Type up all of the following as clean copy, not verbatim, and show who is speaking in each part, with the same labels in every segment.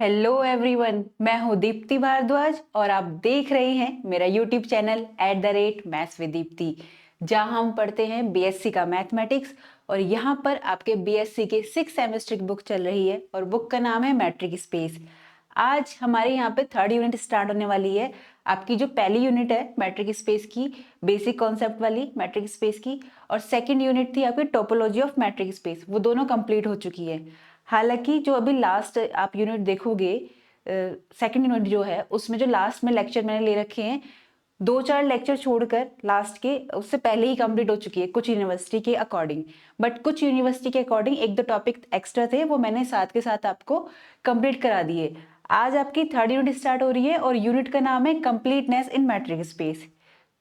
Speaker 1: Hello everyone, मैं हूँ दीप्ति भारद्वाज और आप देख रहे हैं मेरा YouTube channel @maths with Deepti, जहाँ हम पढ़ते हैं बीएससी का मैथमेटिक्स। और यहाँ पर आपके बीएससी के 6 सेमेस्टर की बुक चल रही है और बुक का नाम है मैट्रिक स्पेस। आज हमारे यहाँ पे 3rd यूनिट स्टार्ट होने वाली है। आपकी जो पहली यूनिट है मैट्रिक स्पेस की, बेसिक कॉन्सेप्ट वाली मैट्रिक स्पेस की, और सेकंड यूनिट थी आपकी टोपोलॉजी ऑफ मैट्रिक स्पेस, वो दोनों कंप्लीट हो चुकी है। हालांकि जो अभी लास्ट आप यूनिट देखोगे, सेकंड यूनिट जो है उसमें जो लास्ट में लेक्चर मैंने ले रखे हैं, 2-4 लेक्चर छोड़कर लास्ट के उससे पहले ही कंप्लीट हो चुकी है कुछ यूनिवर्सिटी के अकॉर्डिंग। बट कुछ यूनिवर्सिटी के अकॉर्डिंग 1-2 टॉपिक एक्स्ट्रा थे, वो मैंने साथ के साथ आपको कंप्लीट करा दिए। आज आपकी 3rd यूनिट स्टार्ट हो रही है और यूनिट का नाम है कंप्लीटनेस इन मैट्रिक स्पेस।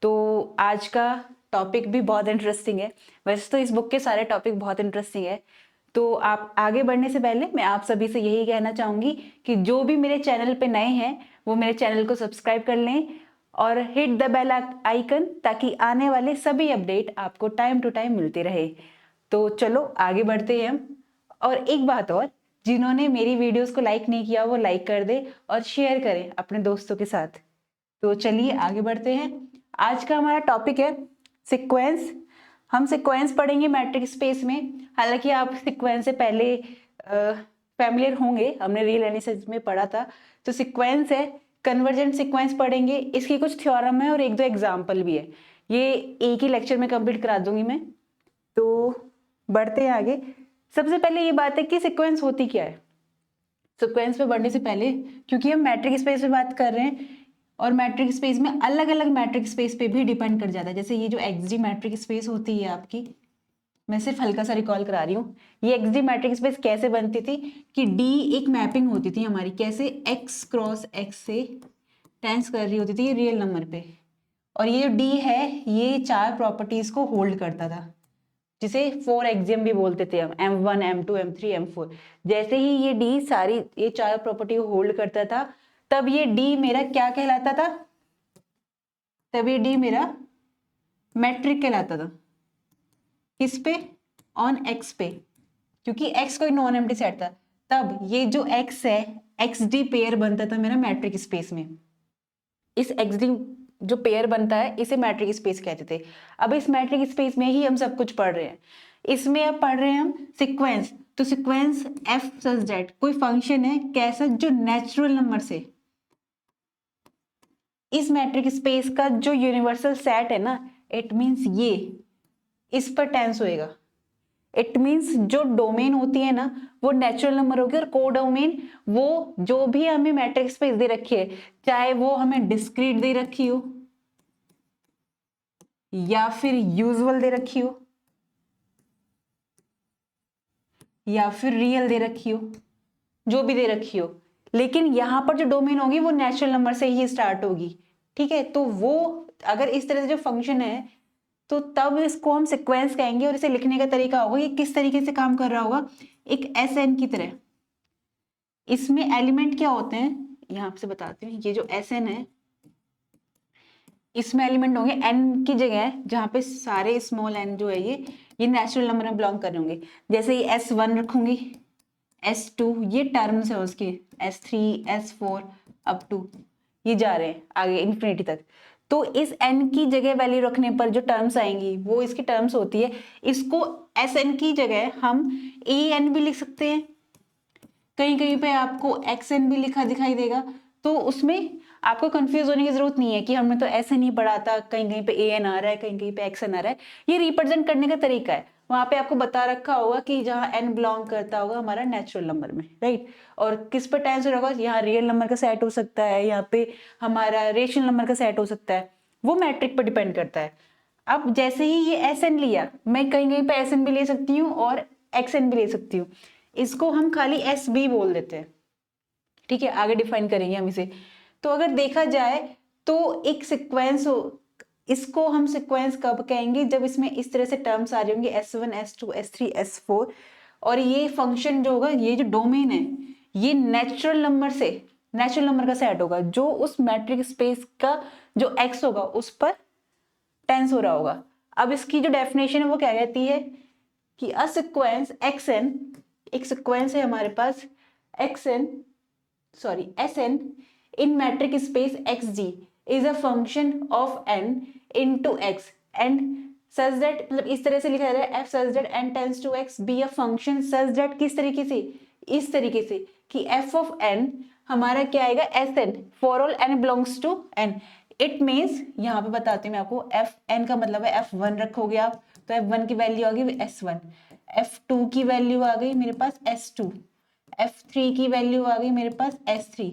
Speaker 1: तो आज का टॉपिक भी बहुत इंटरेस्टिंग है। वैसे तो इस बुक के सारे टॉपिक बहुत इंटरेस्टिंग है। तो आप आगे बढ़ने से पहले मैं आप सभी से यही कहना चाहूंगी कि जो भी मेरे चैनल पे नए हैं वो मेरे चैनल को सब्सक्राइब कर लें और हिट द बेल आइकन, ताकि आने वाले सभी अपडेट आपको टाइम टू टाइम मिलते रहे। तो चलो आगे बढ़ते हैं हम। और एक बात और, जिन्होंने मेरी वीडियोस को लाइक नहीं किया वो लाइक कर दे और शेयर करें अपने दोस्तों के साथ। तो चलिए आगे बढ़ते हैं। आज का हमारा टॉपिक है सीक्वेंस। हम सीक्वेंस पढ़ेंगे मैट्रिक स्पेस में। हालांकि आप सीक्वेंस से पहले फैमिलियर होंगे, हमने रियल एनालिसिस में पढ़ा था। तो सीक्वेंस है, कन्वर्जेंट सीक्वेंस पढ़ेंगे। इसकी कुछ थ्योरम है और 1-2 एग्जाम्पल भी है। ये एक ही लेक्चर में कंप्लीट करा दूंगी मैं। तो बढ़ते हैं आगे। सबसे पहले ये बात है कि सीक्वेंस होती क्या है। सीक्वेंस पे बढ़ने से पहले, क्योंकि हम मैट्रिक स्पेस पे बात कर रहे हैं और मैट्रिक स्पेस में अलग अलग मैट्रिक स्पेस पे भी डिपेंड कर जाता है। जैसे ये जो एक्सडी मैट्रिक स्पेस होती है आपकी, मैं सिर्फ हल्का सा रिकॉल करा रही हूँ। ये एक्सडी मैट्रिक स्पेस कैसे बनती थी कि डी एक मैपिंग होती थी हमारी, कैसे एक्स क्रॉस एक्स से टेंस कर रही होती थी रियल नंबर पे। और ये जो डी है ये 4 प्रॉपर्टीज को होल्ड करता था, जिसे 4 एक्सियम भी बोलते थे हम, M1 M2 M3 M4। जैसे ही ये डी सारी ये 4 प्रॉपर्टी को होल्ड करता था, तब ये डी मेरा क्या कहलाता था, तब ये डी मेरा मैट्रिक कहलाता था। किस पे? ऑन एक्स पे, क्योंकि एक्स कोई नॉन एम्प्टी सेट था। तब ये जो एक्स है, एक्स डी पेयर बनता था मेरा मैट्रिक स्पेस में। इस एक्स डी जो पेयर बनता है इसे मैट्रिक स्पेस कहते थे। अब इस मैट्रिक स्पेस में ही हम सब कुछ पढ़ रहे हैं। इसमें अब पढ़ रहे हैं हम सीक्वेंस। तो सीक्वेंस एफ सच दैट कोई फंक्शन है कैसा, जो नेचुरल नंबर से इस मैट्रिक स्पेस का जो यूनिवर्सल सेट है ना, इट मींस ये इस पर टेंस होएगा। इट मींस जो डोमेन होती है ना वो नेचुरल नंबर होगी, और कोडोमेन वो जो भी हमें मैट्रिक स्पेस दे रखी है, चाहे वो हमें डिस्क्रीट दे रखी हो या फिर यूजुअल दे रखी हो या फिर रियल दे रखी हो, जो भी दे रखी हो, लेकिन यहां पर जो डोमेन होगी वो नेचुरल नंबर से ही स्टार्ट होगी। ठीक है, तो वो अगर इस तरह से जो फंक्शन है तो तब इसको हम सीक्वेंस कहेंगे। और इसे लिखने का तरीका होगा, ये किस तरीके से काम कर रहा होगा, एक एस एन की तरह। इसमें एलिमेंट क्या होते हैं यहां से बताते हैं। ये जो एस एन है इसमें एलिमेंट होंगे एन की जगह, जहां पे सारे स्मॉल एन जो है ये नेचुरल नंबर में बिलोंग कर रहे होंगे। जैसे ये S1 रखूंगी, S2 ये टर्म्स है उसके, S3 S4 अप टू ये जा रहे हैं आगे इन्फिनिटी तक। तो इस n की जगह वैल्यू रखने पर जो टर्म्स आएंगी वो इसकी टर्म्स होती है। इसको Sn की जगह हम an भी लिख सकते हैं, कहीं कहीं पे आपको xn भी लिखा दिखाई देगा। तो उसमें आपको कंफ्यूज होने की जरूरत नहीं है कि हमने तो ऐसे नहीं पढ़ा था, कहीं कहीं पे an आ रहा है, कहीं कहीं पे xn आ रहा है। ये रिप्रेजेंट करने का तरीका है, वहां पे आपको बता रखा होगा कि जहां n बिलोंग करता होगा हमारा नेचुरल नंबर में, राइट। और किस पर टेंस होगा, यहाँ रियल नंबर का सेट हो सकता है, यहाँ पे हमारा रेशनल नंबर का सेट हो सकता है, वो मैट्रिक पर डिपेंड करता है। अब जैसे ही ये एस एन लिया, मैं कहीं कहीं पे एस एन भी ले सकती हूँ और एक्स एन भी ले सकती हूँ। इसको हम खाली एस बी बोल देते हैं, ठीक है, आगे डिफाइन करेंगे हम इसे। तो अगर देखा जाए तो एक सीक्वेंस हो, इसको हम सीक्वेंस कब कहेंगे, जब इसमें इस तरह से टर्म्स आ रहे होंगे S1 S2 S3 S4, और ये फंक्शन जो होगा, ये जो डोमेन है ये नेचुरल नंबर का सेट होगा, जो उस मैट्रिक स्पेस का जो एक्स होगा उस पर टेंस हो रहा होगा। अब इसकी जो डेफिनेशन है वो क्या कहती है कि अ सीक्वेंस एक्स एन, एक सीक्वेंस है हमारे पास X N sorry Sn in metric space xg is a function of n into x and such that, मतलब इस तरह से लिखा जा रहा है f such that n tends to x be a function such that, किस तरीके से, इस तरीके से कि f of n हमारा क्या आएगा Sn for all n belongs to n. It means यहाँ पे बताती हूँ मैं आपको, एफ एन का मतलब है F1 रखोगे आप तो F1 की वैल्यू आ गई S1, F2 की वैल्यू आ गई मेरे पास S2, F3 की वैल्यू आ गई मेरे पास S3,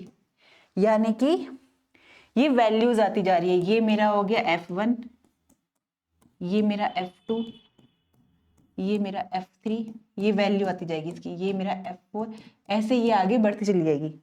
Speaker 1: यानी कि ये वैल्यूज आती जा रही है। ये मेरा हो गया F1, ये मेरा F2, ये मेरा F3, ये वैल्यू आती जाएगी इसकी, ये मेरा F4, ऐसे ये आगे बढ़ती चली जाएगी।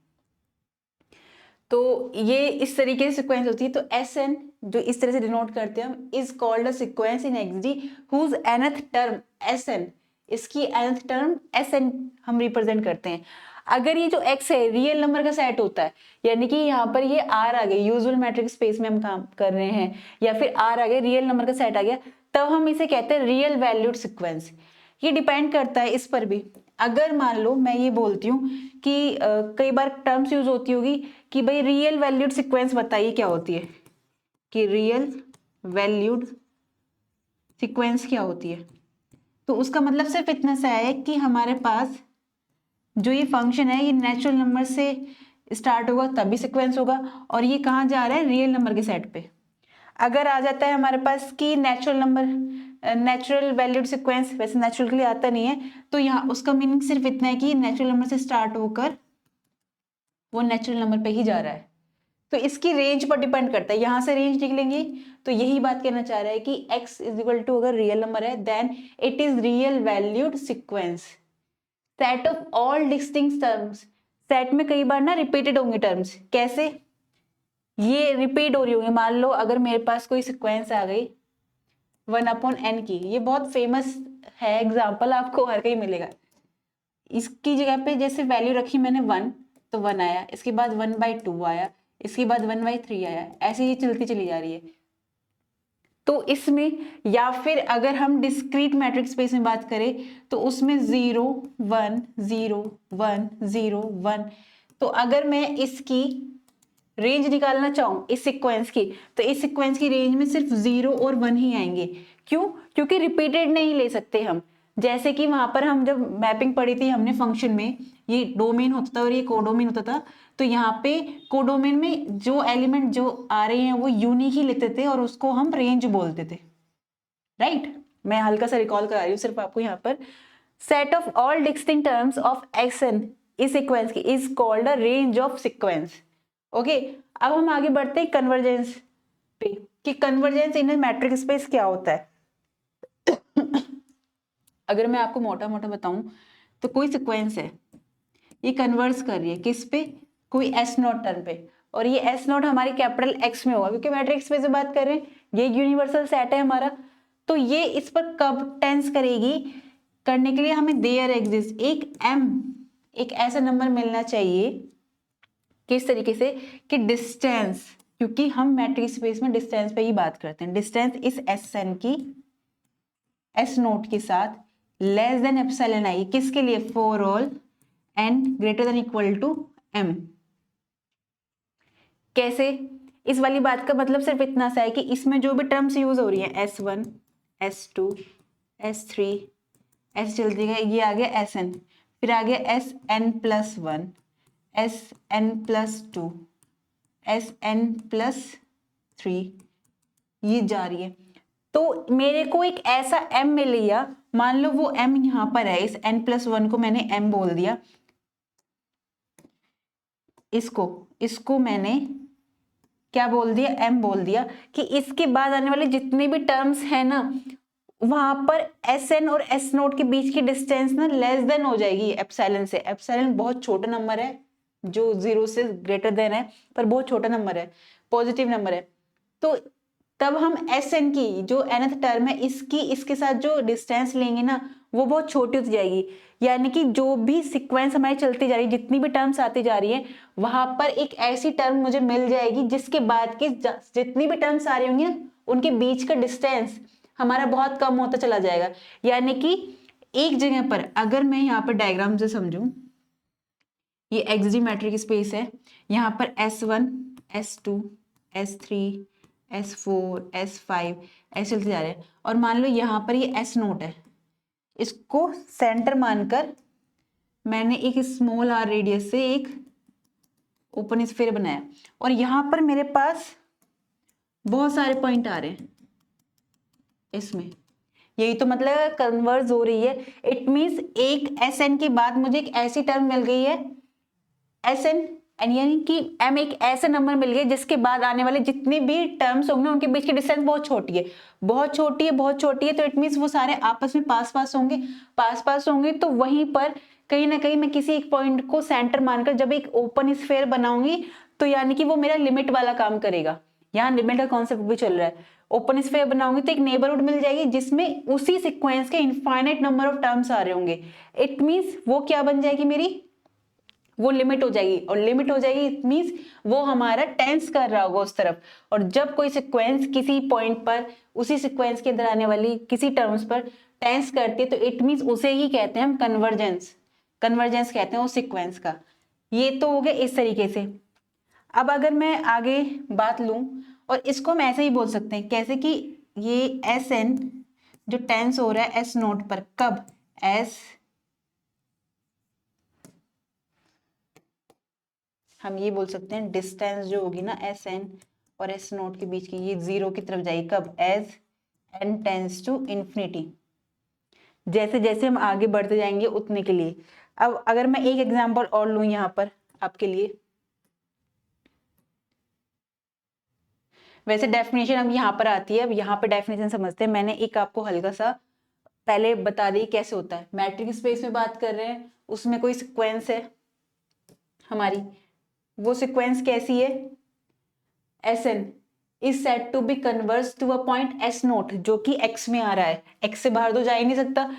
Speaker 1: तो ये इस तरीके से सीक्वेंस होती है। तो Sn जो इस तरह से डिनोट करते हैं हम, is called a sequence in XD whose nth term Sn, इसकी nth टर्म Sn हम रिप्रेजेंट करते हैं। अगर ये जो x है रियल नंबर का सेट होता है, यानी कि यहाँ पर ये R आ गए, यूजुअल मैट्रिक स्पेस में हम काम कर रहे हैं, या फिर R आ गए, रियल नंबर का सेट आ गया, तब हम इसे कहते हैं रियल वैल्यूड सीक्वेंस। ये डिपेंड करता है इस पर भी। अगर मान लो मैं ये बोलती हूँ कि कई बार टर्म्स यूज होती होगी कि भाई रियल वैल्यूड सीक्वेंस बताइए क्या होती है, कि रियल वैल्यूड सीक्वेंस क्या होती है, तो उसका मतलब सिर्फ इतना सा है कि हमारे पास जो ये फंक्शन है ये नेचुरल नंबर से स्टार्ट होगा तभी सीक्वेंस होगा, और ये कहाँ जा रहा है, रियल नंबर के सेट पे। अगर आ जाता है हमारे पास कि natural number, natural valued sequence, वैसे नेचुरल के लिए आता नहीं है, तो यहाँ उसका मीनिंग सिर्फ इतना है कि नेचुरल नंबर से स्टार्ट होकर वो नेचुरल नंबर पे ही जा रहा है। तो इसकी रेंज पर डिपेंड करता है, यहां से रेंज निकलेंगे। तो यही बात कहना चाह रहा है कि x इज इक्वल टू अगर रियल नंबर है then it is real valued sequence. Set of all distinct terms, set में कई बार ना रिपीटेड होंगे टर्म्स, कैसे, ये रिपीट हो रही होंगी। मान लो अगर मेरे पास कोई सीक्वेंस आ गई 1/n की, ये बहुत फेमस है एग्जाम्पल, आपको हर कहीं मिलेगा। इसकी जगह पे जैसे वैल्यू रखी मैंने 1, तो 1 आया, इसके बाद 1/2 आया, इसके बाद 1/3 आया, ऐसे ही चलती चली जा रही है। तो इसमें, या फिर अगर हम डिस्क्रीट मैट्रिक स्पेस में बात करें तो उसमें 0 1 0 1 0 1, तो अगर मैं इसकी रेंज निकालना चाहूँ इस सीक्वेंस की, तो इस सीक्वेंस की रेंज में सिर्फ 0 और 1 ही आएंगे। क्यों? क्योंकि रिपीटेड नहीं ले सकते हम। जैसे कि वहां पर हम जब मैपिंग पढ़ी थी हमने फंक्शन में, ये डोमेन होता था और ये कोडोमेन होता था, तो यहाँ पे कोडोमेन में जो एलिमेंट जो आ रहे हैं वो यूनिक ही लेते थे और उसको हम रेंज बोलते थे, राइट। मैं हल्का सा रिकॉल करा रही हूँ सिर्फ आपको यहाँ पर। Set of all distinct terms of Xn इस सीक्वेंस की is called a range of sequence. Okay, अब हम आगे बढ़ते हैं कन्वर्जेंस पे, कि कन्वर्जेंस इन मैट्रिक स्पेस क्या होता है। अगर मैं आपको मोटा मोटा बताऊं तो कोई सीक्वेंस है, ये कन्वर्स कर रही है किस पे, कोई S0 टर्म पे, और ये S0 हमारी कैपिटल X में होगा क्योंकि मैट्रिक स्पेस से बात कर रहे हैं, ये यूनिवर्सल सेट है हमारा। तो ये इस पर कब टेंस करेगी, करने के लिए हमें देयर एग्जिस्ट एक m, एक ऐसा नंबर मिलना चाहिए, किस तरीके से, कि डिस्टेंस, क्योंकि हम मैट्रिक स्पेस में डिस्टेंस पे ही बात करते हैं, डिस्टेंस इस Sn की S0 के साथ लेस देन एप्सिलॉन i, किसके लिए, for all n greater than equal to m। कैसे, इस वाली बात का मतलब सिर्फ इतना सा है कि इसमें जो भी टर्म्स यूज हो रही है S1 S2 S3 ऐसे चलती गई, ये आ गया Sn, फिर आ गया Sn+1 Sn+2 Sn+3, ये जा रही है। तो मेरे को एक ऐसा m मिल लिया, मान लो वो m यहाँ पर है, इस n+1 को मैंने m बोल दिया, इसको मैंने क्या बोल दिया, m बोल दिया, कि इसके बाद आने वाले जितने भी टर्म्स हैं ना, वहां पर Sn और S0 के बीच की डिस्टेंस ना लेस देन हो जाएगी एप्सिलॉन से। एप्सिलॉन बहुत छोटा नंबर है जो 0 से ग्रेटर देन है, पर बहुत छोटा नंबर है, पॉजिटिव नंबर है। तो तब हम Sn की जो nth टर्म है इसकी इसके साथ जो डिस्टेंस लेंगे ना वो बहुत छोटी होती जाएगी, यानी कि जो भी सीक्वेंस हमारी चलती जा रही है, जितनी भी टर्म्स आती जा रही है, वहां पर एक ऐसी टर्म मुझे मिल जाएगी जिसके बाद की जितनी भी टर्म्स आ रही होंगी ना उनके बीच का डिस्टेंस हमारा बहुत कम होता चला जाएगा। यानी कि एक जगह पर, अगर मैं यहाँ पर डायग्राम से समझूं, ये एक्सडी मैट्रिक स्पेस है। यहाँ पर S1, S2, S3, S4, S5 ऐसे चलते जा रहे हैं। और मान लो यहाँ पर ये S नोट है, इसको सेंटर मानकर मैंने एक स्मॉल r रेडियस से एक ओपन स्फीयर बनाया और यहाँ पर मेरे पास बहुत सारे पॉइंट आ रहे हैं इसमें। यही तो मतलब कन्वर्ज हो रही है। इट मीन्स एक SN के बाद मुझे एक ऐसी टर्म मिल गई है SN, यानी कि M एक ऐसा नंबर मिल गया जिसके बाद आने वाले जितने भी टर्म्स होंगे उनके बीच की डिस्टेंस बहुत छोटी है, बहुत छोटी है, बहुत छोटी है। तो इट मीन्स वो सारे आपस में पास पास होंगे। तो वहीं पर कहीं ना कहीं मैं किसी एक पॉइंट को सेंटर मानकर जब एक ओपन स्फीयर बनाऊंगी तो यानी कि वो मेरा लिमिट वाला काम करेगा। यहाँ लिमिट का कॉन्सेप्ट भी चल रहा है। ओपन स्फीयर बनाऊंगी तो एक नेबरहुड मिल जाएगी जिसमें उसी सीक्वेंस के इनफाइनाइट नंबर ऑफ टर्म्स आ रहे होंगे। इट मीन्स वो क्या बन जाएगी मेरी, वो लिमिट हो जाएगी। और लिमिट हो जाएगी इट मीन्स वो हमारा टेंस कर रहा होगा उस तरफ। और जब कोई सीक्वेंस किसी पॉइंट पर उसी सीक्वेंस के अंदर आने वाली किसी टर्म्स पर टेंस करती है तो इट मीन्स उसे ही कहते हैं हम कन्वर्जेंस कहते हैं उस सीक्वेंस का। ये तो हो गया इस तरीके से। अब अगर मैं आगे बात लूं और इसको हम ऐसे ही बोल सकते हैं, कैसे कि ये SN जो टेंस हो रहा है S नोट पर, कब, हम ये बोल सकते हैं डिस्टेंस जो होगी ना SN और S नोट के बीच की, ये 0 की तरफ जाएगी कब, as n tends to infinity. जैसे जैसे हम आगे बढ़ते जाएंगे उतने के लिए। अब अगर मैं एक एग्जांपल और लूं यहाँ पर आपके लिए, वैसे डेफिनेशन अब यहाँ पर आती है। अब यहाँ पर डेफिनेशन समझते हैं। मैंने एक आपको हल्का सा पहले बता दी कैसे होता है। मैट्रिक स्पेस में बात कर रहे हैं, उसमें कोई सिक्वेंस है हमारी, वो सिक्वेंस कैसी है, SN is set to be converse to a point S naught जो कि X में आ रहा है, X से बाहर तो जा ही नहीं सकता।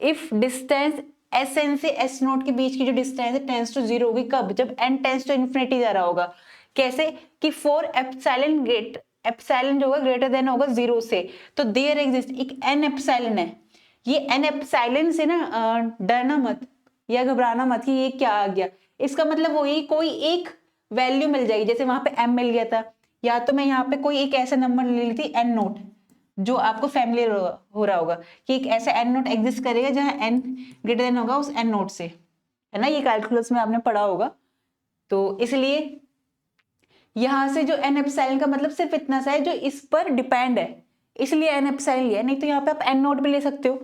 Speaker 1: इफ डिस्टेंस SN से S नोट के बीच की जो डिस्टेंस है टेंस टू 0 होगी कब, जब n टेंस टू इन्फिनिटी जा रहा होगा। कैसे कि फॉर एप्सिलॉन एप्सिलॉन जो होगा ग्रेटर देन होगा 0 से, तो देयर एग्जिस्ट एक n एप्सिलॉन है। ये n एप्सिलॉन से ना डरना मत या घबराना मत कि ये क्या आ गया। इसका मतलब वही कोई एक वैल्यू मिल जाएगी। जैसे वहां पे m मिल गया था, या तो मैं यहाँ पे कोई एक ऐसा नंबर ले ली थी n नोट, जो आपको फैमिलियर हो रहा होगा कि एक ऐसा n नोट एग्जिस्ट करेगा जहां n ग्रेटर देन होगा उस n नोट से, है ना, ये कैलकुलस में आपने पढ़ा होगा। तो इसलिए यहां से जो n एप्सिलॉन का मतलब सिर्फ इतना सा है जो इस पर डिपेंड है, इसलिए n एप्सिलॉन लिया, नहीं तो यहाँ पे आप n नोट भी ले सकते हो।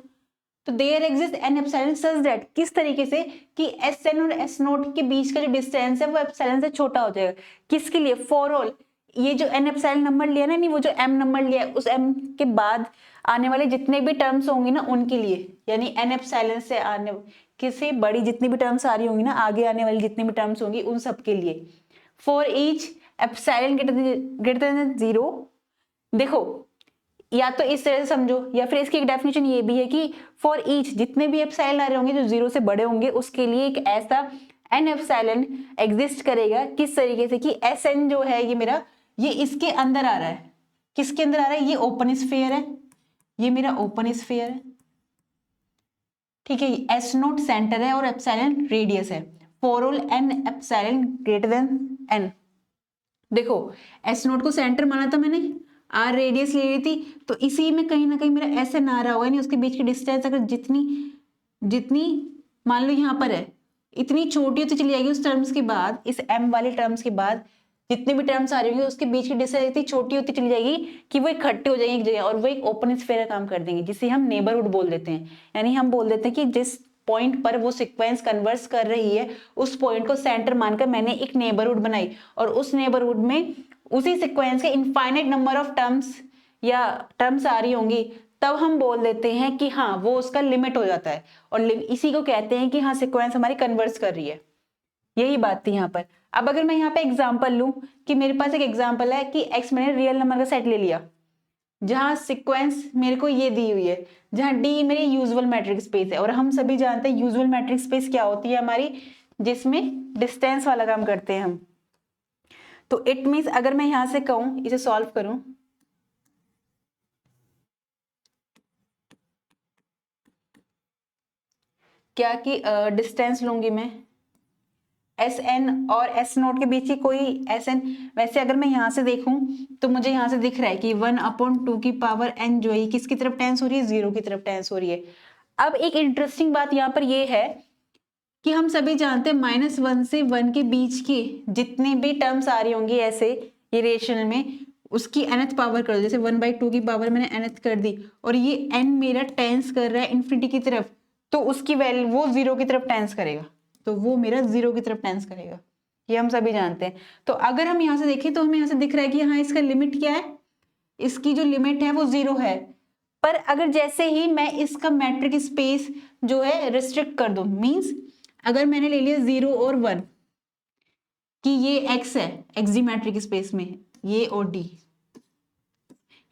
Speaker 1: तो there exist n epsilon such that, किस तरीके से कि SN और S नोट के बीच का जो डिस्टेंस है वो एप्सिलॉन से छोटा हो जाएगा। किसके लिए, फॉर ऑल, ये जो n एप्सिलॉन नंबर लिया ना, नहीं वो जो m नंबर लिया उस m के बाद आने वाले जितने भी टर्म्स होंगे ना उनके लिए, यानी n एप्सिलॉन से आने किसी बड़ी जितनी भी टर्म्स आ रही होंगी ना, आगे आने वाली जितनी भी टर्म्स होंगी उन सब के लिए। For each epsilon greater than 0, देखो या तो इस तरह से समझो, या फिर इसकी एक डेफिनेशन ये भी है कि फॉर ईच जितने भी एप्सिलॉन आ रहे होंगे जो 0 से बड़े होंगे उसके लिए एक ऐसा n एप्सिलॉन एग्जिस्ट करेगा। किस तरीके से कि SN जो है ये मेरा, ये इसके अंदर आ रहा है। किसके अंदर आ रहा है, ये ओपन स्फीयर है, ये मेरा ओपन स्फीयर है, ठीक है। S नोट सेंटर है और एप्सिलॉन रेडियस है। For all n epsilon greater then n, देखो S नोट को सेंटर माना था मैंने, R रेडियस ले ली थी, तो इसी में कहीं ना कहीं मेरा SN आ रहा होगा, नहीं उसके बीच की डिस्टेंस अगर जितनी जितनी मान लो यहाँ पर है इतनी छोटी होती चली जाएगी उस टर्म्स के बाद, इस m वाले टर्म्स के बाद जितने भी टर्म्स आ रही होंगे उसके बीच की डिस्टेंस इतनी छोटी होती चली जाएगी कि वो इकट्ठे हो जाएंगे एक जगह और वो एक ओपन स्फीयर का काम कर देंगे, जिसे हम नेबरहुड बोल देते हैं। यानी हम बोल देते हैं कि जिस पॉइंट पर वो सीक्वेंस कन्वर्स कर रही है उस पॉइंट को सेंटर मानकर मैंने एक नेबरहुड बनाई, और उस नेबरहुड में उसी सीक्वेंस के इनफाइनाइट नंबर ऑफ टर्म्स या टर्म्स आ रही होंगी, तब हम बोल देते हैं कि हाँ वो उसका लिमिट हो जाता है, और इसी को कहते हैं कि हाँ सीक्वेंस हमारी कन्वर्स कर रही है। यही बात थी यहाँ पर। अब अगर मैं यहाँ पे एग्जांपल लूं कि मेरे पास एक एग्जांपल है कि x मैंने रियल नंबर का सेट ले लिया जहां सीक्वेंस मेरे को ये दी हुई है, जहां D मेरी यूजुअल मैट्रिक स्पेस है, और हम सभी जानते हैं यूजुअल मैट्रिक स्पेस क्या होती है हमारी, जिसमें डिस्टेंस वाला काम करते हैं हम। तो इट मीन्स अगर मैं यहां से कहूं इसे सॉल्व करूं, क्या कि डिस्टेंस लूंगी मैं एस एन और एस नोट के बीच की कोई एस एन, वैसे अगर मैं यहाँ से देखूं तो मुझे यहाँ से दिख रहा है कि 1/2 की पावर एन जो है किसकी तरफ टेंस हो रही है, 0 की तरफ टेंस हो रही है। अब एक इंटरेस्टिंग बात यहाँ पर ये है कि हम सभी जानते हैं -1 से 1 के बीच की जितनी भी टर्म्स आ रही होंगी ऐसे ये रेशनल में, उसकी nth पावर कर दो, जैसे 1/2 की पावर मैंने nth कर दी और ये n मेरा टेंस कर रहा है इन्फिनिटी की तरफ, तो उसकी वैल्यू वो 0 की तरफ टेंस करेगा, तो वो मेरा 0 की तरफ टेंस करेगा, ये हम सभी जानते हैं। तो अगर हम यहाँ से देखें तो हमें यहाँ से दिख रहा है कि हाँ इसका लिमिट क्या है, इसकी जो लिमिट है वो 0 है। पर अगर जैसे ही मैं इसका मैट्रिक स्पेस जो है रिस्ट्रिक्ट कर दूं, मींस अगर मैंने ले लिया 0 और 1 कि ये x है, एक्स मैट्रिक स्पेस में ये और d,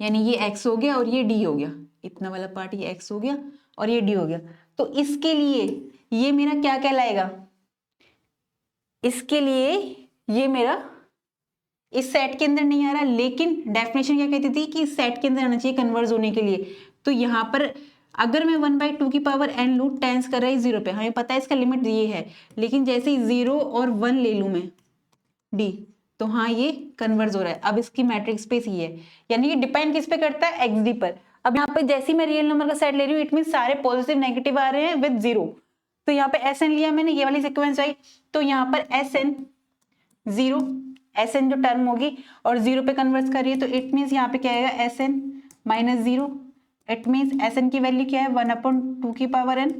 Speaker 1: यानी ये x हो गया और ये d हो गया, इतना वाला पार्ट ये x हो गया और ये d हो गया, तो इसके लिए ये मेरा क्या कहलाएगा, इसके लिए ये मेरा इस सेट के अंदर नहीं आ रहा, लेकिन डेफिनेशन क्या कहती थी कि इस सेट के अंदर आना चाहिए कन्वर्ज होने के लिए। तो यहाँ पर अगर मैं 1/2 की पावर n लूँ, टेंस कर रहा है 0 पे, हमें पता है इसका लिमिट ये है, लेकिन जैसे ही 0 और 1 ले लूँ मैं d, तो हाँ ये कन्वर्ज हो रहा है। अब इसकी मैट्रिक स्पेस ये है, यानी कि डिपेंड किस पे करता है, xd पर। अब यहाँ पे जैसे ही मैं रियल नंबर का सेट ले रही हूँ, इट मीन सारे पॉजिटिव नेगेटिव आ रहे हैं विद 0, तो यहाँ पे Sn लिया मैंने, ये वाली सिक्वेंस आई, तो यहाँ पर Sn 0, Sn जो टर्म होगी और 0 पे कन्वर्ट कर रही है, तो इट मीन्स यहाँ पे क्या आएगा Sn -0, इट मीन्स Sn की वैल्यू क्या है 1/2 की पावर n,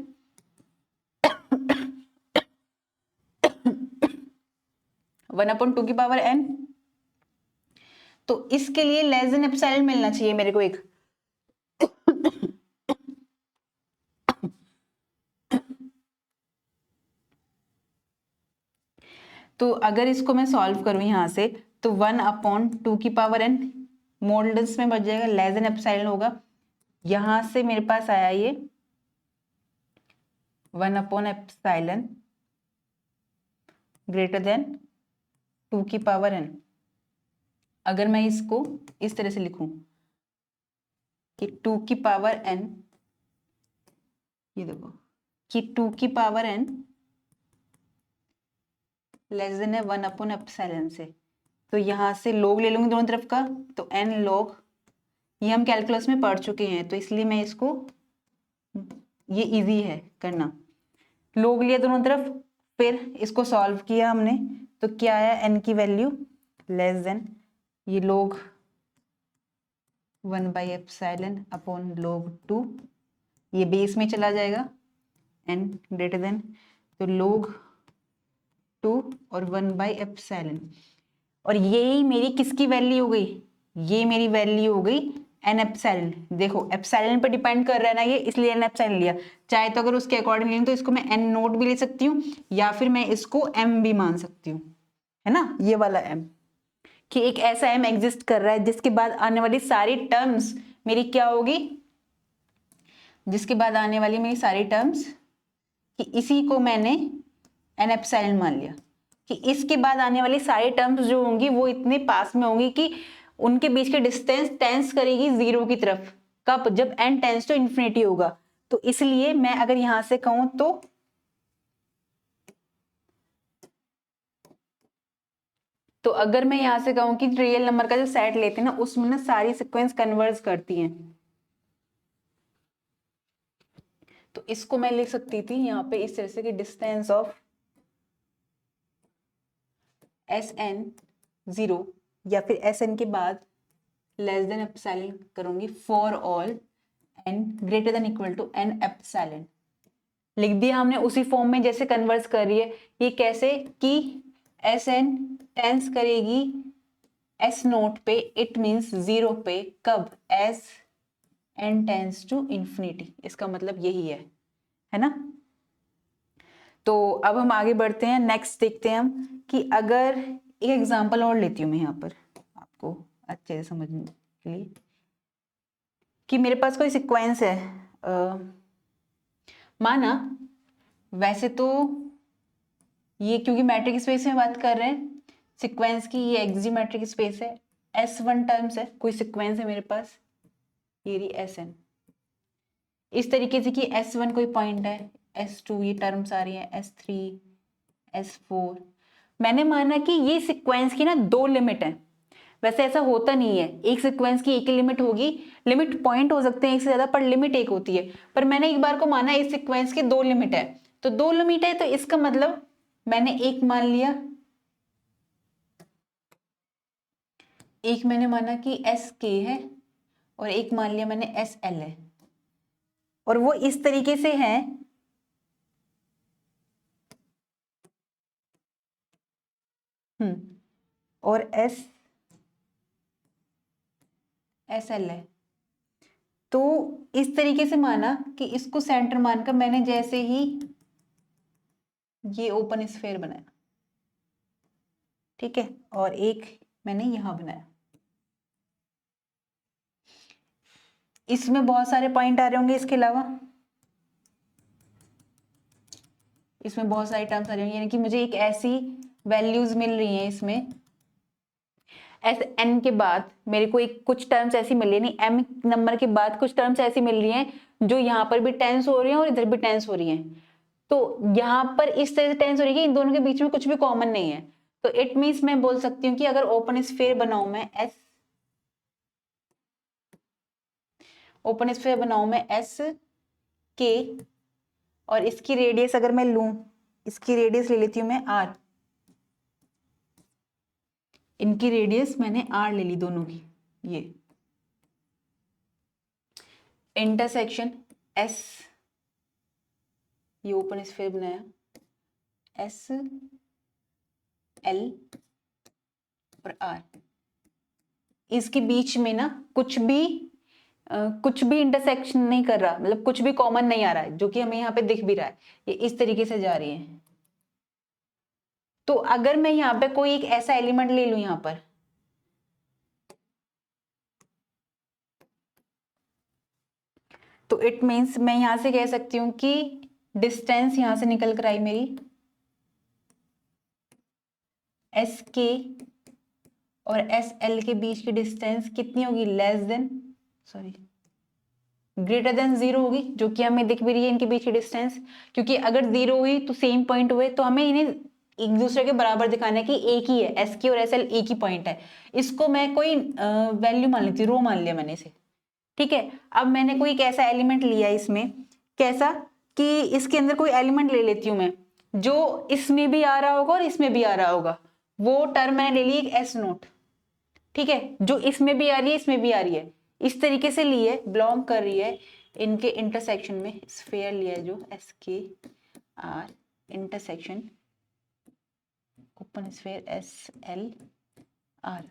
Speaker 1: 1/2 की पावर n। तो इसके लिए लेस देन एप्सिलॉन मिलना चाहिए मेरे को एक, तो अगर इसको मैं सॉल्व करूं यहां से, तो 1/2 की पावर n मॉडल्स में बच जाएगा, लेस देन एप्सिलॉन होगा, यहां से मेरे पास आया ये 1/एप्सिलॉन ग्रेटर देन 2 की पावर n। अगर मैं इसको इस तरह से लिखूं कि 2 की पावर n, ये देखो कि 2 की पावर n लेस देन है 1/एप्सिलॉन से, तो यहां से log ले लूंगी दोनों तरफ का, तो n log, ये हम कैलकुलस में पढ़ चुके हैं तो इसलिए मैं इसको, ये इजी है करना, log लिया दोनों तरफ, फिर इसको सॉल्व किया हमने, तो क्या आया n की वैल्यू लेस देन ये log 1/एप्सिलॉन अपॉन log 2, ये बेस में चला जाएगा n ग्रेटर देन, तो log 2 और 1/एप्सिलॉन, और यही मेरी किसकी वैल्यू हो गई, ये मेरी वैल्यू हो गई n एप्सिलॉन। देखो एप्सिलॉन पे डिपेंड कर रहा है ना ये, इसलिए n एप्सिलॉन लिया, चाहे तो अगर उसके अकॉर्डिंग लूँ तो इसको मैं n नोट भी ले सकती हूँ या फिर मैं इसको m भी मान सकती हूँ, है ना, ये वाला m, कि एक ऐसा m एग्जिस्ट कर रहा है जिसके बाद आने वाली सारी टर्म्स मेरी क्या होगी, जिसके बाद आने वाली मेरी सारी टर्म्स, कि इसी को मैंने n एप्सिलॉन मान लिया, कि इसके बाद आने वाली सारी टर्म्स जो होंगी वो इतने पास में होंगी कि उनके बीच के डिस्टेंस टेंस करेगी 0 की तरफ, कब, जब n टेंस टू इन्फिनिटी होगा। तो इसलिए मैं अगर यहां से कहूं तो अगर मैं यहां से कहूं कि रियल नंबर का जो सेट लेते हैं ना, उसमें ना सारी सीक्वेंस कन्वर्ज करती हैं, तो इसको मैं लिख सकती थी यहाँ पे इस तरह से कि डिस्टेंस ऑफ Sn 0, या फिर Sn के बाद लेस देन एप्सिलॉन करूंगी for all n greater than equal to n epsilon, लिख दिया हमने उसी फॉर्म में जैसे कन्वर्स कर रही है। ये कैसे कि Sn टेंस करेगी S नोट पे, इट मीन्स 0 पे, कब, as n tends to infinity, इसका मतलब यही है ना। तो अब हम आगे बढ़ते हैं, नेक्स्ट देखते हैं हम कि अगर एक एग्जांपल और लेती हूँ मैं यहाँ पर आपको अच्छे से समझने के लिए, कि मेरे पास कोई सीक्वेंस है, माना वैसे तो ये क्योंकि मैट्रिक स्पेस में बात कर रहे हैं सीक्वेंस की, ये एक्जीमेट्रिक स्पेस है, S1 टर्म्स है, कोई सीक्वेंस है मेरे पास, ये रही Sn, इस तरीके से कि S1 कोई पॉइंट है, S2 ये टर्म्स आ रही है, S3 S4। मैंने माना कि ये सीक्वेंस की ना 2 लिमिट है। वैसे ऐसा होता नहीं है, एक सीक्वेंस की एक ही लिमिट होगी, लिमिट पॉइंट हो सकते हैं एक से ज्यादा, पर लिमिट एक होती है। पर मैंने एक बार को माना इस सीक्वेंस की 2 लिमिट है, तो 2 लिमिट है, तो इसका मतलब मैंने एक मान लिया, एक मैंने माना कि SK है और एक मान लिया मैंने SL है, और वो इस तरीके से है और SL है। तो इस तरीके से माना कि इसको सेंटर मानकर मैंने जैसे ही ये ओपन स्फेयर बनाया, ठीक है, और एक मैंने यहां बनाया। इसमें बहुत सारे पॉइंट आ रहे होंगे, इसके अलावा इसमें बहुत सारी टर्म्स आ रही होंगी, यानी कि मुझे एक ऐसी वैल्यूज मिल रही हैं इसमें, SN के बाद मेरे को एक कुछ टर्म्स ऐसी मिल रही है, नहीं M नंबर के बाद कुछ टर्म्स ऐसी मिल रही हैं जो यहाँ पर भी टेंस हो रही हैं और इधर भी टेंस हो रही हैं। तो यहाँ पर इस तरह से टेंस हो रही है कि इन दोनों के बीच में कुछ भी कॉमन नहीं है। तो इट मीन्स मैं बोल सकती हूँ कि अगर ओपन स्फीयर बनाऊं मैं SK, और इसकी रेडियस अगर मैं लूं, इसकी रेडियस ले लेती हूँ मैं R, इनकी रेडियस मैंने R ले ली दोनों की, ये इंटरसेक्शन S, ये ओपन स्फीयर बनाया SL और R, इसके बीच में ना कुछ भी इंटरसेक्शन नहीं कर रहा, मतलब कुछ भी कॉमन नहीं आ रहा है, जो कि हमें यहाँ पे दिख भी रहा है, ये इस तरीके से जा रही है। तो अगर मैं यहाँ पे कोई एक ऐसा एलिमेंट ले लूं यहाँ पर, तो इट मीन्स मैं यहां से कह सकती हूँ कि डिस्टेंस यहां से निकल कर आई मेरी SK और SL के बीच की डिस्टेंस कितनी होगी, ग्रेटर देन 0 होगी, जो कि हमें दिख भी रही है इनके बीच की डिस्टेंस, क्योंकि अगर 0 हुई तो सेम पॉइंट हुए, तो हमें इन्हें एक दूसरे के बराबर दिखाना है कि एक ही है, SK और SL एक ही पॉइंट है। इसको मैं कोई वैल्यू मान लेती हूँ, रो मान लिया मैंने इसे, ठीक है। अब मैंने कोई एक ऐसा एलिमेंट लिया इसमें, कैसा कि इसके अंदर कोई एलिमेंट ले लेती हूँ मैं जो इसमें भी आ रहा होगा और इसमें भी आ रहा होगा, वो टर्म मैंने ले ली एक S0, ठीक है, जो इसमें भी आ रही है इसमें भी आ रही है, इस तरीके से ली है, बिलोंग कर रही है इनके इंटरसेक्शन में, स्फीयर लिया है जो SK R intersection open sphere SL R।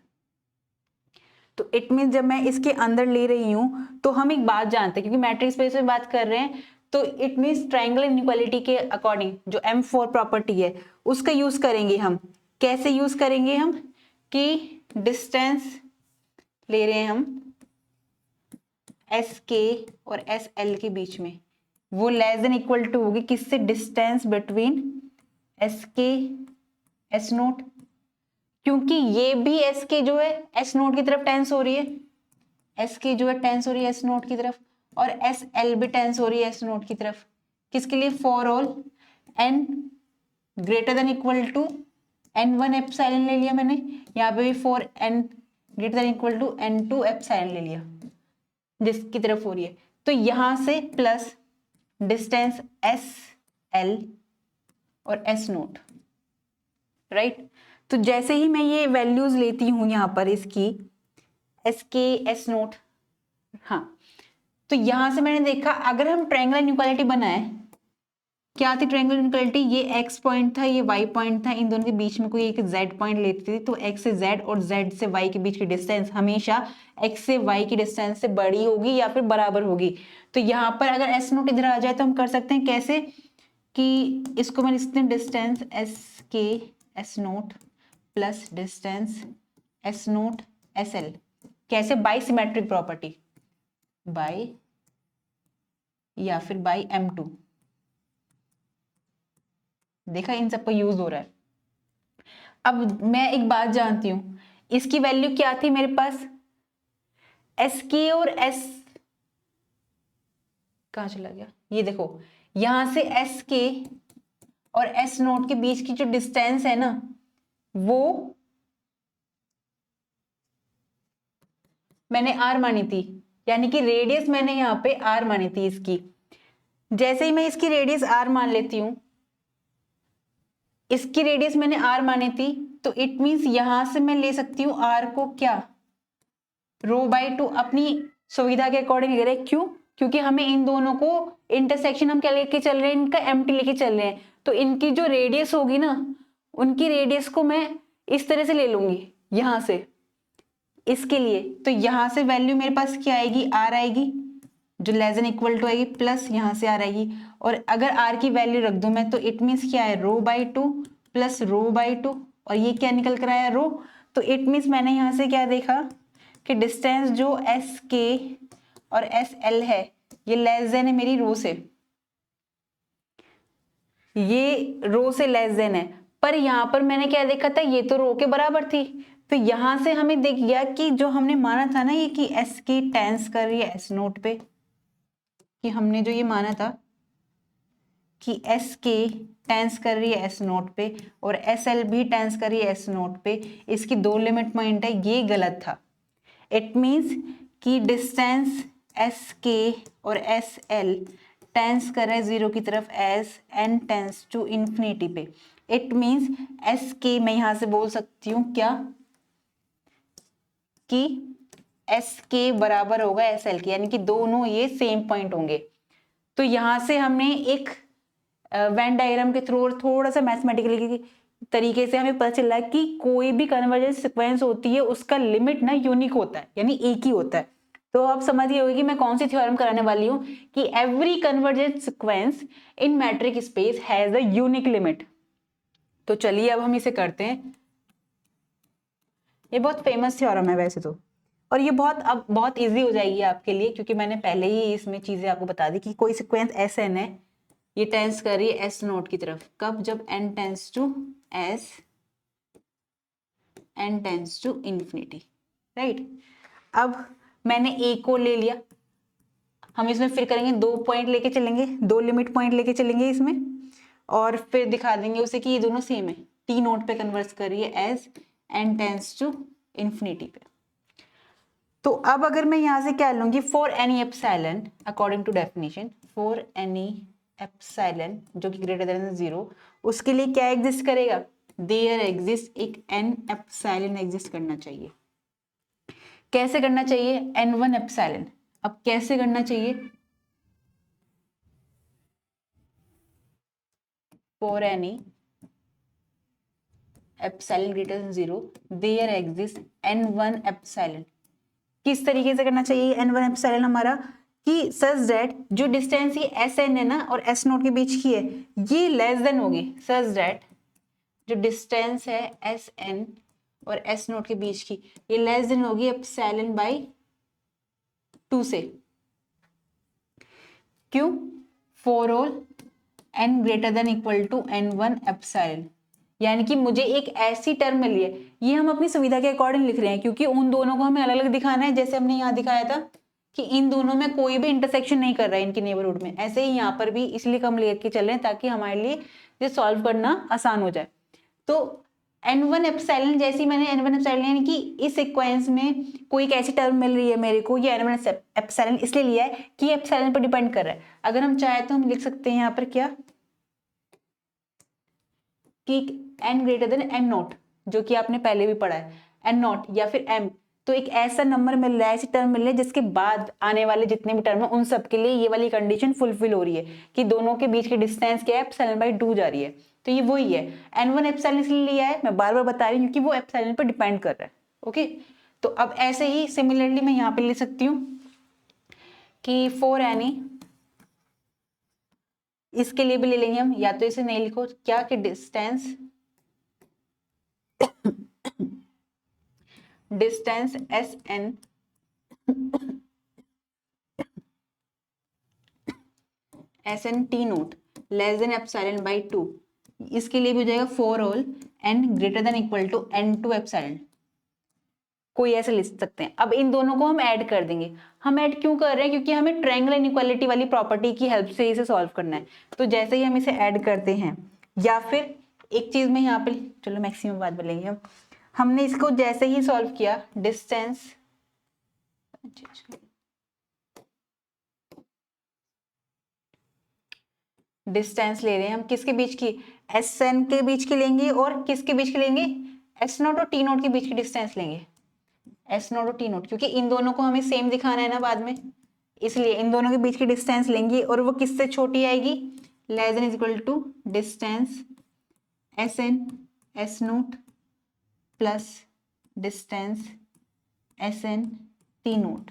Speaker 1: तो इट मीन जब मैं इसके अंदर ले रही हूं तो हम एक बात जानते हैं, क्योंकि मैट्रिक्स स्पेस में बात कर रहे हैं, तो इट मीन्स ट्रायंगल इनइक्वालिटी के अकॉर्डिंग जो M4 प्रॉपर्टी है उसका यूज करेंगे हम। कैसे यूज करेंगे हम, कि डिस्टेंस ले रहे हैं हम SK और SL के बीच में, वो लेस देन इक्वल टू होगी किससे, डिस्टेंस बिटवीन SK S0, क्योंकि ये भी SK जो है S0 की तरफ टेंस हो रही है, SK जो है टेंस हो रही है S0 की तरफ, और SL भी टेंस हो रही है S0 की तरफ, किसके लिए, for all n greater than equal to N1 epsilon ले लिया मैंने, यहाँ पे भी for n greater than equal to N2 epsilon ले लिया, जिसकी तरफ हो रही है। तो यहां से प्लस डिस्टेंस SL और S0, राइट। तो जैसे ही मैं ये वैल्यूज लेती हूं यहां पर इसकी SK S0, हाँ, तो यहां से मैंने देखा अगर हम ट्रायंगल इनइक्वालिटी बनाए, क्या थी ट्रायंगल इनइक्वालिटी, ये x पॉइंट था, ये y पॉइंट था, इन दोनों के बीच में कोई एक z पॉइंट लेती थी, तो x से z और z से y के बीच की डिस्टेंस हमेशा x से y की डिस्टेंस से बड़ी होगी या फिर बराबर होगी। तो यहाँ पर अगर S0 इधर आ जाए तो हम कर सकते हैं कैसे, कि इसको मैं लिखते हैं distance SK S0 plus distance S0 SL, कैसे, बाई सिमेट्रिक प्रॉपर्टी, बाई या फिर बाई M2, देखा इन सबका यूज हो रहा है। अब मैं एक बात जानती हूं, इसकी वैल्यू क्या थी मेरे पास, SK और S कहां चला गया, ये देखो, यहां से SK और एस नोट के बीच की जो डिस्टेंस है ना, वो मैंने आर मानी थी, यानी कि रेडियस मैंने यहाँ पे आर मानी थी इसकी। जैसे ही मैं इसकी रेडियस आर मान लेती हूं, इसकी रेडियस मैंने आर मानी थी, तो इट मींस यहां से मैं ले सकती हूँ आर को क्या, ρ/2। अपनी सुविधा के अकॉर्डिंग ले रहे हैं, क्यों? क्योंकि हमें इन दोनों को इंटरसेक्शन हम क्या लेके चल रहे हैं, इनका एम्प्टी लेके चल रहे हैं, तो इनकी जो रेडियस होगी ना, उनकी रेडियस को मैं इस तरह से ले लूंगी यहां से इसके लिए। तो यहां से वैल्यू मेरे पास क्या आएगी, आर आएगी, जो लेस देन इक्वल टू आएगी, प्लस यहां से आर आएगी। और अगर आर की वैल्यू रख दूं मैं, तो इट मीन्स क्या है, ρ/2 प्लस ρ/2, और ये क्या निकल कर आया, रो। तो इट मीन्स मैंने यहां से क्या देखा कि डिस्टेंस जो एस के और एस एल है, ये लेस देन है मेरी रो से, ये रो से लेस देन है। पर यहां पर मैंने क्या देखा था, ये तो रो के बराबर थी। तो यहां से हमें दिख गया कि जो हमने माना था ना, ये कि एस की टेंस कर रही है एस नोट पे, कि हमने जो ये माना था कि एस के टेंस कर रही है एस नोट पे और एस एल भी टेंस कर रही है एस नोट पे, इसकी दो लिमिट पॉइंट है, ये गलत था। इट मीन्स कि डिस्टेंस एस के और एस एल टेंस कर रहे हैं जीरो की तरफ as n tends to infinity पे। इट मीन्स एस के मैं यहां से बोल सकती हूं क्या, कि एस के बराबर होगा एस एल के, यानी कि दोनों ये सेम पॉइंट होंगे। तो यहां से हमने एक वेन डायग्राम के थ्रू थोड़ा सा मैथमेटिकली तरीके से हमें पता चला कि कोई भी कन्वर्जेंस सीक्वेंस होती है उसका लिमिट ना यूनिक होता है, यानी एक ही होता है। तो आप समझ गए होंगे कि मैं कौन सी थ्योरम कराने वाली हूं, कि every convergence sequence in matric space has a unique limit. तो चलिए अब हम इसे करते हैं। ये बहुत फेमस थ्योरम है वैसे तो, और ये अब बहुत इजी हो जाएगी आपके लिए, क्योंकि मैंने पहले ही इसमें चीजें आपको बता दी कि कोई सीक्वेंस एस एन है, ये टेंस कर रही है एस नोट की तरफ, कब, जब n tends to S, n tends to infinity, right. अब मैंने a को ले लिया, हम इसमें फिर करेंगे, दो पॉइंट लेके चलेंगे, दो लिमिट पॉइंट लेके चलेंगे इसमें, और फिर दिखा देंगे उसे कि ये दोनों सेम है, t नोट पे कन्वर्ट कर रही है as n tends to infinity पे। तो अब अगर मैं यहां से क्या लूंगी, for any epsilon according to definition, for any epsilon जो कि ग्रेटर देन 0, उसके लिए क्या एग्जिस्ट करेगा, देयर एग्जिस्ट एक n एप्सिलॉन एग्जिस्ट करना चाहिए। कैसे करना चाहिए, n1 एप्सिलॉन। अब कैसे करना चाहिए, for any epsilon greater than 0 there exist n1 epsilon. किस तरीके से करना चाहिए n1 एप्सिलॉन हमारा, कि सच दैट जो डिस्टेंस ये एस एन है ना और एस नोट के बीच की है, ये लेस देन होगी, सच दैट जो डिस्टेंस है एस एन और एस नोट के बीच की, ये लेस देन होगी एप्सिलॉन बाई 2 से। क्यों, for all n greater than equal to n1 epsilon, यानी कि मुझे एक ऐसी टर्म मिली है, ये हम अपनी सुविधा के अकॉर्डिंग लिख रहे हैं, क्योंकि उन दोनों को हमें अलग अलग दिखाना है। जैसे हमने यहाँ दिखाया था कि इन दोनों में कोई भी इंटरसेक्शन नहीं कर रहा है इनकी नेबरहुड में, ऐसे ही यहाँ पर भी इसलिए हम लेके चल रहे हैं ताकि हमारे लिए ये सॉल्व करना आसान हो जाए। तो n1 एप्सिलॉन, जैसी मैंने n1 एप्सिलॉन यानी कि इस सीक्वेंस में कोई एक ऐसी टर्म मिल रही है मेरे को, ये n1 एप्सिलॉन इसलिए लिया है कि ये एप्सिलॉन पर डिपेंड कर रहा है। अगर हम चाहे तो हम लिख सकते हैं यहाँ पर क्या, कि n greater then n not, जो कि आपने पहले भी पढ़ा है, n नॉट या फिर m, तो एक ऐसा नंबर मिल रहा है, ऐसी टर्म मिल रही है जिसके बाद आने वाले जितने भी टर्म है उन सब के लिए ये वाली कंडीशन फुलफिल हो रही है कि दोनों के बीच की डिस्टेंस क्या है, एप्सिलॉन बाई 2 जा रही है। तो ये वही है, n1 एप्सिलॉन इसलिए लिया है, मैं बार बार बता रही हूँ क्योंकि वो एप्सिलॉन पर डिपेंड कर रहा है। ओके, तो अब ऐसे ही सिमिलरली मैं यहाँ पे लिख सकती हूँ कि फॉर एनी, इसके लिए भी ले लेंगे हम, या तो इसे नहीं लिखो क्या, कि distance distance S n S n T naught less than epsilon by 2, इसके लिए भी हो जाएगा for all n greater than equal to n2 epsilon. कोई ऐसे लिख सकते हैं। अब इन दोनों को हम ऐड कर देंगे। हम ऐड क्यों कर रहे हैं, क्योंकि हमें ट्रायंगल इनइक्वालिटी वाली प्रॉपर्टी की हेल्प से इसे सॉल्व करना है। तो जैसे ही हम इसे ऐड करते हैं, या फिर एक चीज में यहाँ पे, चलो मैक्सिमम बात बोलेंगे हमने इसको जैसे ही सॉल्व किया, डिस्टेंस ले रहे हैं हम किसके बीच की, एस एन के बीच की लेंगे और किसके बीच की लेंगे, एस नोट और टी नोट के बीच की डिस्टेंस लेंगे, एस नोट और टी नोट, क्योंकि इन दोनों को हमें सेम दिखाना है ना बाद में, इसलिए इन दोनों के बीच की डिस्टेंस लेंगे और वो किससे छोटी आएगी, less than is equal to distance S n S naught plus distance S n T naught,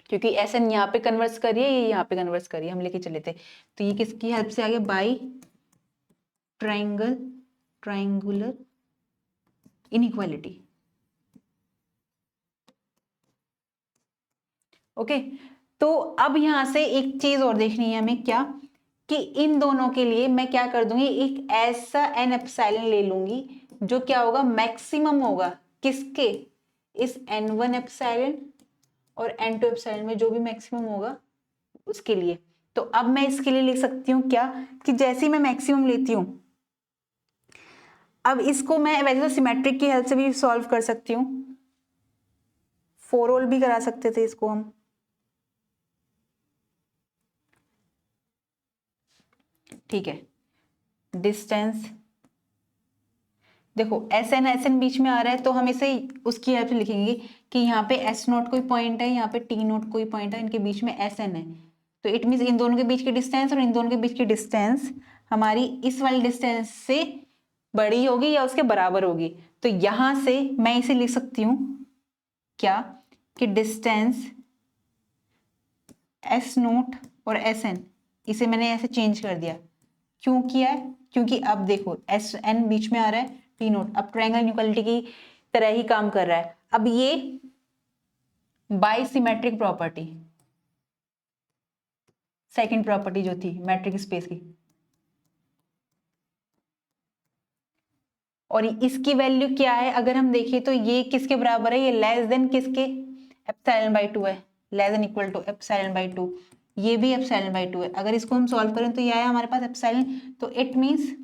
Speaker 1: क्योंकि एस एन यहाँ पे कन्वर्स करिए, ये यहाँ पे कन्वर्स करिए, हम लेके चले थे, तो ये किसकी हेल्प से आ गया, बाई ट्राइंगुलर इनइक्वालिटी। ओके, तो अब यहां से एक चीज और देखनी है हमें, क्या कि इन दोनों के लिए मैं क्या कर दूंगी, एक ऐसा एन एप्सिलॉन ले लूंगी जो क्या होगा, मैक्सिमम होगा किसके, इस n1 एप्सिलॉन और n2 एप्सिलॉन में जो भी मैक्सिमम होगा उसके लिए। तो अब मैं इसके लिए लिख सकती हूँ क्या, कि जैसे ही मैं मैक्सिमम लेती हूँ, अब इसको मैं वैसे तो सिमेट्रिक की हेल्प से भी सॉल्व कर सकती हूँ, फोर ऑल भी करा सकते थे इसको हम, ठीक है। डिस्टेंस देखो एस एन बीच में आ रहा है, तो हम इसे उसकी हेल्प से लिखेंगे कि यहाँ पे एस नोट कोई पॉइंट है, यहाँ पे टी नोट कोई पॉइंट है, इनके बीच में एस एन है, तो इट मीन्स इन दोनों के बीच की डिस्टेंस और इन दोनों के बीच की डिस्टेंस हमारी इस वाली डिस्टेंस से बड़ी होगी या उसके बराबर होगी। तो यहां से मैं इसे लिख सकती हूँ क्या, कि डिस्टेंस एस नोट और एस एन, इसे मैंने ऐसे चेंज कर दिया, क्यों किया है, क्योंकि अब देखो एस एन बीच में आ रहा है, टी नोट अब ट्रायंगल इनइक्वालिटी की तरह ही काम कर रहा है। अब ये बाइसिमेट्रिक प्रॉपर्टी, सेकंड प्रॉपर्टी जो थी मैट्रिक स्पेस की, और इसकी वैल्यू क्या है अगर हम देखें तो ये किसके बराबर है, ये लेस देन किसके, एप्सिलॉन बाई 2 है, less than equal to epsilon by 2, ये भी एप्सिलॉन बाई 2 है। अगर इसको हम सॉल्व करें तो ये आया हमारे पास एप्सिलॉन, तो इट मींस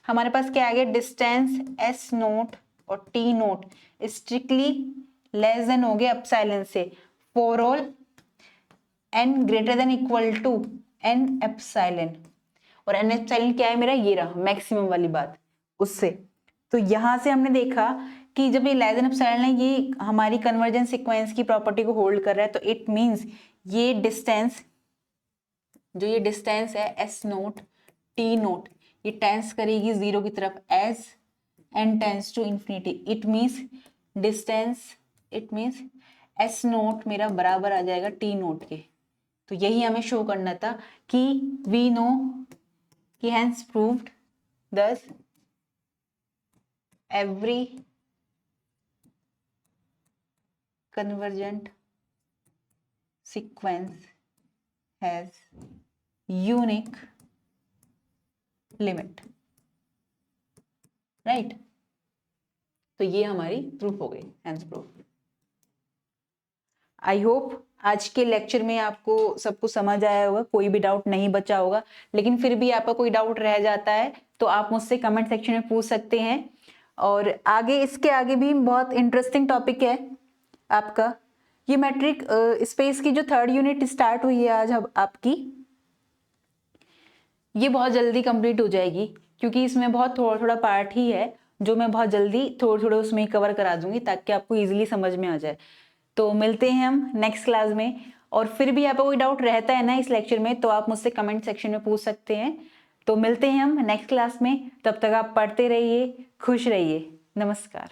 Speaker 1: हमारे पास क्या आ गया, डिस्टेंस एस नोट और T naught strictly less than हो गया एप्सिलॉन से, for all n greater than equal to n epsilon, और एन एप्सिलॉन क्या है मेरा, ये रहा मैक्सिमम वाली बात उससे। तो यहां से हमने देखा कि जब ये लेस देन एप्सिलॉन है, ये हमारी कन्वर्जेंस सीक्वेंस की प्रॉपर्टी को होल्ड कर रहा है, तो इट मींस ये डिस्टेंस, जो ये डिस्टेंस है एस नोट टी नोट, ये टेंस करेगी जीरो की तरफ as n tends to infinity, it means distance, it means S naught मेरा बराबर आ जाएगा टी नोट के। तो यही हमें शो करना था कि वी नो कि हैंस प्रूव्ड दस every convergent sequence has unique limit, right. तो ये हमारी प्रूफ हो गई, हैंस प्रूफ। आई होप आज के लेक्चर में आपको सब कुछ समझ आया होगा, कोई भी डाउट नहीं बचा होगा, लेकिन फिर भी आपका कोई डाउट रह जाता है तो आप मुझसे कमेंट सेक्शन में पूछ सकते हैं। और आगे इसके आगे भी बहुत इंटरेस्टिंग टॉपिक है आपका, ये मैट्रिक स्पेस की जो थर्ड यूनिट स्टार्ट हुई है आज आपकी, ये बहुत जल्दी कंप्लीट हो जाएगी, क्योंकि इसमें बहुत थोड़ा थोड़ा पार्ट ही है जो मैं बहुत जल्दी थोड़े थोड़े उसमें ही कवर करा दूंगी ताकि आपको इजीली समझ में आ जाए। तो मिलते हैं हम नेक्स्ट क्लास में, और फिर भी आपको कोई डाउट रहता है ना इस लेक्चर में तो आप मुझसे कमेंट सेक्शन में पूछ सकते हैं। तो मिलते हैं हम नेक्स्ट क्लास में, तब तक आप पढ़ते रहिए, खुश रहिए, नमस्कार।